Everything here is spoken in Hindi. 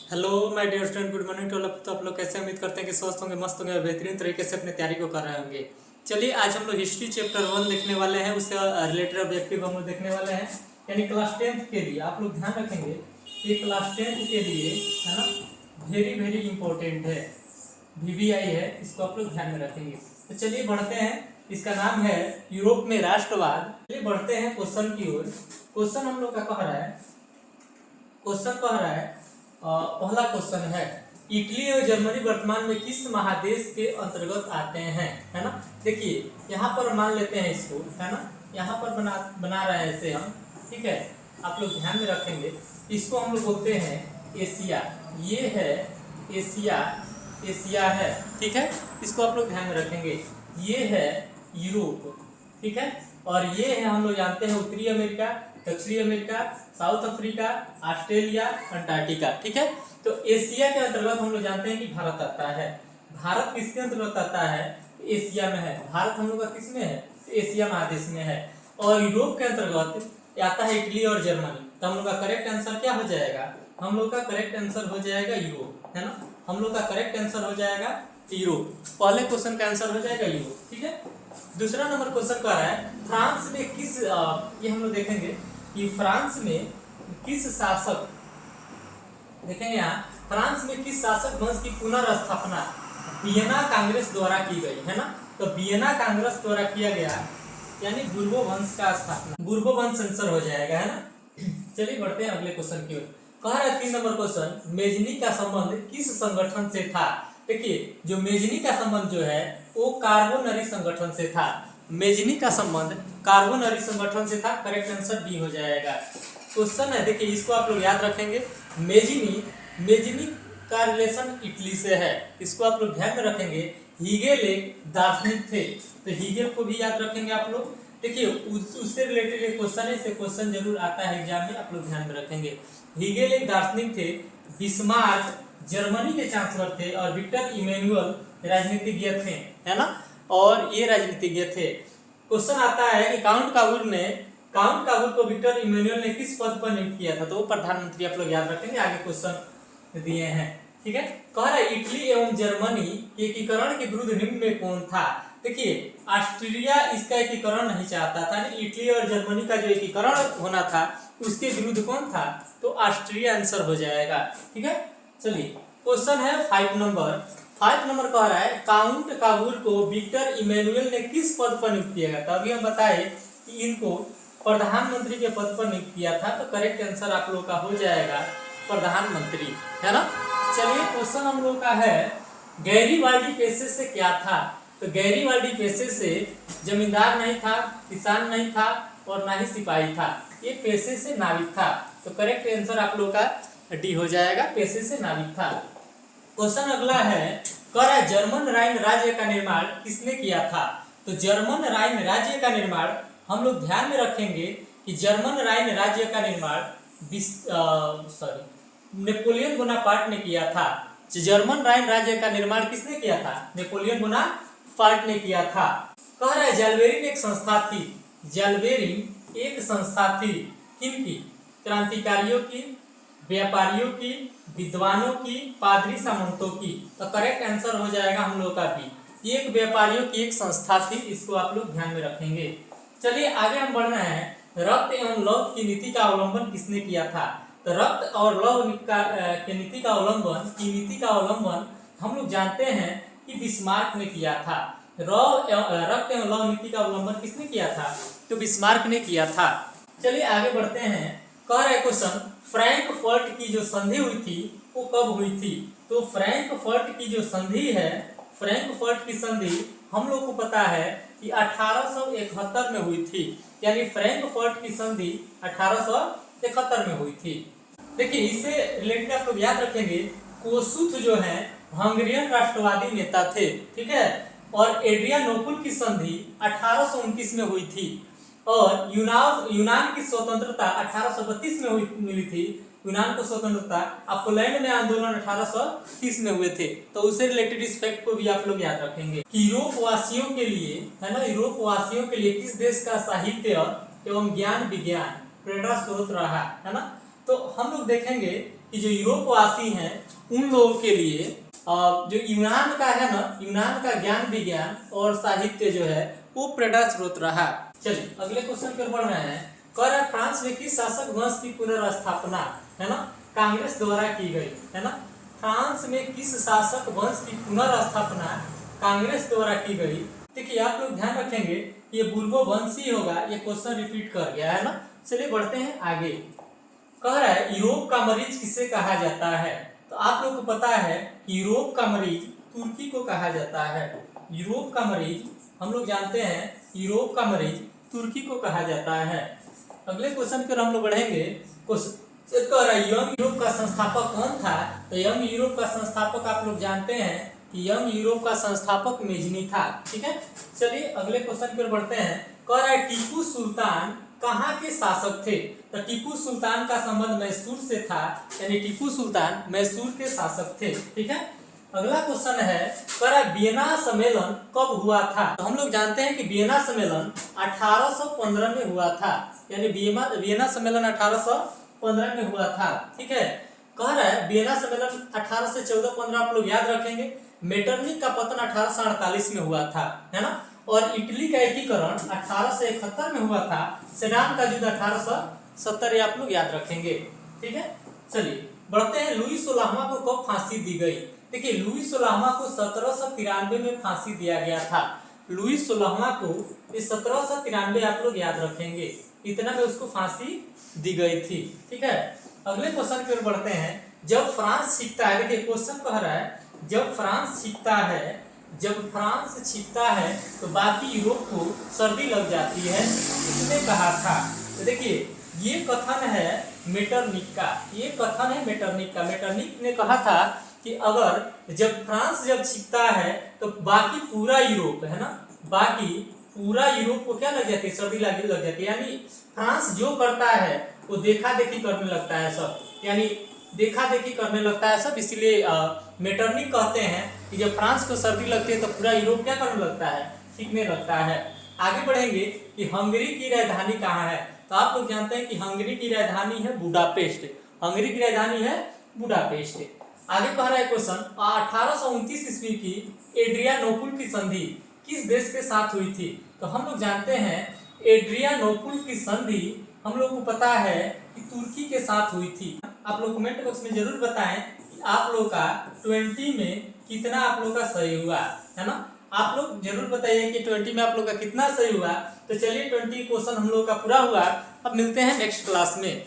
Hello my dear student, good morning to all. तो आप लोग कैसे, उम्मीद करते हैं कि स्वस्थ होंगे, मस्त होंगे और बेहतरीन तरीके से अपनी तैयारी को कर रहे होंगे। चलिए आज हम लोग हिस्ट्री चैप्टर 1 देखने वाले हैं, उससे रिलेटेड ऑब्जेक्टिव हम लोग देखने वाले हैं। यानी क्लास 10th के लिए आप लोग ध्यान रखेंगे कि क्लास 10th के लिए है ना, वेरी वेरी इंपॉर्टेंट है, VVI है, इसको आप लोग ध्यान में रखेंगे। तो चलिए बढ़ते हैं। इसका नाम है यूरोप में राष्ट्रवाद। चलिए बढ़ते हैं क्वेश्चन की ओर। क्वेश्चन हम लोग का कह रहा है, पहला क्वेश्चन है, इटली और जर्मनी वर्तमान में किस महादेश के अंतर्गत आते हैं, है ना। देखिए यहाँ पर मान लेते हैं इसको, है ना, यहाँ पर बना रहे हैं इसे हम, ठीक है। आप लोग ध्यान में रखेंगे, इसको हम लोग बोलते हैं एशिया। ये है एशिया, एशिया है, ठीक है। इसको आप लोग ध्यान में रखेंगे। ये है यूरोप, ठीक है। और ये है, हम लोग जानते हैं, उत्तरी अमेरिका, दक्षिणी America, south Africa, Australia, Antarctica, ठीक है। तो एशिया के अंतर्गत हम लोग जानते हैं कि भारत आता है। भारत किसके अंतर्गत आता है? एशिया में है। भारत हम लोग का किस में है? एशिया महादेश में है। और यूरोप के अंतर्गत आता है इटली और जर्मनी। तो हम लोग का करेक्ट आंसर क्या हो जाएगा? हम लोग का करेक्ट आंसर हो जाएगा यूरोप, है ना। हम लोग का करेक्ट आंसर हो जाएगा यूरोप। पहले क्वेश्चन का आंसर हो जाएगा यूरोप, ठीक है। दूसरा नंबर क्वेश्चन कह रहा है, फ्रांस में किस, ये हम लोग देखेंगे कि फ्रांस में किस शासक, देखेंगे यहाँ, फ्रांस में किस शासक वंश की पुनर्स्थापना वियना कांग्रेस द्वारा की गई, है ना। तो वियना कांग्रेस द्वारा किया गया, यानी बुर्बो वंश का स्थापना, बुर्बो वंश आंसर हो जाएगा, है ना। चलिए बढ़ते हैं अगले क्वेश्चन की ओर। कह रहा है 3 नंबर क्वेश्चन, मेजनी का संबंध किस संगठन से था? देखिए जो मेजनी का संबंध जो है वो कार्बोनरी संगठन से था। मेजनी का संबंध कार्बोनरी संगठन से था। करेक्ट आंसर बी हो जाएगा। क्वेश्चन है, देखिए इसको आप लोग याद रखेंगे। मेजनी का रिलेशन इटली से है, इसको आप लोग ध्यान में रखेंगे। हीगेल एक दार्शनिक थे, तो हीगेल को भी याद रखेंगे आप लोग। देखिए उससे रिलेटेड एक क्वेश्चन है, क्वेश्चन जरूर आता है एग्जाम में, आप लोग ध्यान में रखेंगे। हीगेल एक दार्शनिक थे, बिस्मार्क जर्मनी के चांसलर थे, और विक्टर इमैनुअल राजनीतिज्ञ थे, है ना, और ये राजनीतिज्ञ थे। क्वेश्चन आता है कि काउंट काबुल को विक्टर इमैनुअल ने किस पद पर नियुक्त किया था? तो वो प्रधानमंत्री, आप लोग याद रखेंगे। आगे क्वेश्चन दिए हैं, ठीक है। कह रहा है इटली एवं जर्मनी के एकीकरण के विरुद्ध निम्न में कौन था? देखिए ऑस्ट्रिया इसका एकीकरण नहीं चाहता था। इटली और जर्मनी का जो एकीकरण होना था उसके विरुद्ध कौन था? तो ऑस्ट्रिया आंसर हो जाएगा, ठीक है। चलिए क्वेश्चन है 5 नंबर कह रहा है, काउंट काबुल को विक्टर इमैनुअल ने किस पद पर नियुक्त किया गया था? अभी हम बताए कि इनको प्रधानमंत्री के पद पर नियुक्त किया था। तो करेक्ट आंसर आप लोग का हो जाएगा प्रधानमंत्री, है ना। चलिए क्वेश्चन हम लोग का है, गैरीवाल्डी पेशे से क्या था? तो गैरीवाल्डी पेशे से जमींदार नहीं था, किसान नहीं था, और ना ही सिपाही था। ये पेशे से नाविक था। तो करेक्ट आंसर आप लोग का डी हो जाएगा, पेशे से नाविक था। क्वेश्चन अगला है, कह रहा है जर्मन राइन राज्य का निर्माण किसने किया था? तो जर्मन राइन राज्य का निर्माण हम लोग ध्यान में रखेंगे कि जर्मन राइन राज्य का निर्माण नेपोलियन बोनापार्ट ने किया था। जर्मन राइन राज्य का निर्माण किसने किया था? नेपोलियन बोनापार्ट ने किया था। कह रहा है जलवेरिन एक संस्था थी। जलवेरिन एक संस्था थी किनकी? क्रांतिकारियों की, व्यापारियों की, विद्वानों की, पादरी सामंतों की। तो करेक्ट आंसर हो जाएगा हम लोग का बी। एक व्यापारियों की एक संस्था थी, इसको आप लोग ध्यान में रखेंगे। चलिए आगे हम बढ़ रहे हैं, रक्त एवं लव की नीति का अवलंबन किसने किया था? तो रक्त और लव की नीति का अवलंबन हम लोग जानते हैं कि बिस्मार्क ने किया था। रक्त एवं लव नीति का अवलंबन किसने किया था? तो बिस्मार्क ने किया था। चलिए आगे बढ़ते हैं। कह रहे क्वेश्चन, फ्रैंकफर्ट की जो संधि हुई थी वो कब हुई थी? तो फ्रैंकफर्ट की जो संधि है, फ्रैंकफर्ट की संधि हम लोग को पता है कि 1871 में हुई थी। यानी फ्रैंकफर्ट की संधि 1871 में हुई थी। देखिए इससे रिलेटेड आप लोग याद रखेंगे, कोसुथ जो है हंगेरियन राष्ट्रवादी नेता थे, ठीक है। और एड्रियानोपुल की संधि 1829 में हुई थी। और यूनान की स्वतंत्रता 1832 में मिली थी। यूनान को स्वतंत्रता। पोलैंड में आंदोलन 1830 में हुए थे। तो उससे रिलेटेड इस फैक्ट को भी आप लोग याद रखेंगे कि यूरोप वासियों के लिए, है ना, यूरोप वासियों के लिए किस देश का साहित्य एवं ज्ञान विज्ञान प्रेरणा स्रोत रहा, है ना। तो हम लोग देखेंगे कि जो यूरोपवासी हैं उन लोगों के लिए जो यूनान का है ना, यूनान का ज्ञान विज्ञान और साहित्य जो है वो प्रेरणा स्रोत रहा। चलिए अगले क्वेश्चन पर बढ़ रहे हैं। कह रहा है फ्रांस में किस शासक वंश की पुनर्स्थापना है ना कांग्रेस द्वारा की गई, है ना। फ्रांस में किस शासक वंश की पुनर्स्थापना कांग्रेस द्वारा की गई। देखिए आप लोग ध्यान रखेंगे ये बुर्बो वंश ही होगा, ये क्वेश्चन रिपीट कर गया है ना। चलिए बढ़ते हैं आगे। कह रहा है यूरोप का मरीज किसे कहा जाता है। तो आप लोग को पता है यूरोप का मरीज तुर्की को कहा जाता है। यूरोप का मरीज हम लोग जानते हैं यूरोप का मरीज तुर्की को कहा जाता है। अगले क्वेश्चन पर हम लोग बढ़ेंगे। कह रहा है यंग यूरोप का संस्थापक कौन था। तो यंग यूरोप का संस्थापक आप लोग जानते हैं कि यंग यूरोप का संस्थापक मेजनी था। ठीक है, चलिए अगले क्वेश्चन पर बढ़ते हैं। कह रहा है टीपू सुल्तान कहाँ के शासक थे। तो टीपू सुल्तान का संबंध मैसूर से था, यानी टीपू सुल्तान मैसूर के शासक थे। ठीक है, अगला क्वेश्चन है कह रहा है वियना सम्मेलन कब हुआ था। तो हम लोग जानते हैं कि वियना सम्मेलन 1815 में हुआ था, यानी वियना सम्मेलन 1815 में हुआ था। ठीक है, कह रहा है वियना सम्मेलन 18 से 14-15 आप लोग याद रखेंगे। मेटरनिक का पतन 1848 में हुआ था, है ना। और इटली का एकीकरण 1871 में हुआ था। सेडान का युद्ध 1870 आप लोग याद रखेंगे। ठीक है, चलिए बढ़ते हैं। लुई 16वां को कब फांसी दी गई। देखिए लुई 16वां को 1793 में फांसी दिया गया था। लुई 16वां को 1793 आप लोग याद रखेंगे, इतना में उसको फांसी दी गई थी। ठीक है, अगले क्वेश्चन की ओर बढ़ते हैं। जब फ्रांस छिपता है, देखिए क्वेश्चन कह रहा है जब फ्रांस छिपता है तो बाकी यूरोप को सर्दी लग जाती है, इसने कहा था। तो देखिए ये कथन है मेटरनिक का, ये कथन है मेटरनिक का। मेटरनिक ने कहा था कि अगर जब फ्रांस छिपता है तो बाकी पूरा यूरोप है ना, बाकी पूरा यूरोप को क्या लग जाती है, सर्दी लग जाती है। यानी फ्रांस जो करता है वो देखा देखी करने लगता है सब, यानी देखा देखी करने लगता है सब। इसीलिए मेटरनिक कहते हैं कि जब फ्रांस को सर्दी लगती है तो पूरा यूरोप क्या करने लगता है, सीखने लगता है। आगे बढ़ेंगे कि हंगरी की राजधानी कहाँ है। तो आप लोग जानते हैं कि हंगरी की राजधानी है बुडापेस्ट। हंगरी की राजधानी है बुडापेस्ट। आगे कह रहा है क्वेश्चन 1829 ईस्वी की एड्रियानोपुल की संधि किस देश के साथ हुई थी। तो हम लोग जानते हैं एड्रियानोपुल की संधि हम लोग को पता है कि तुर्की के साथ हुई थी। आप लोग कमेंट बॉक्स में जरूर बताएं कि आप लोग का 20 में कितना आप लोग का सही हुआ, है ना। आप लोग जरूर बताइए कि 20 में आप लोग का कितना सही हुआ। तो चलिए 20 क्वेश्चन हम लोग का पूरा हुआ। अब मिलते हैं नेक्स्ट क्लास में।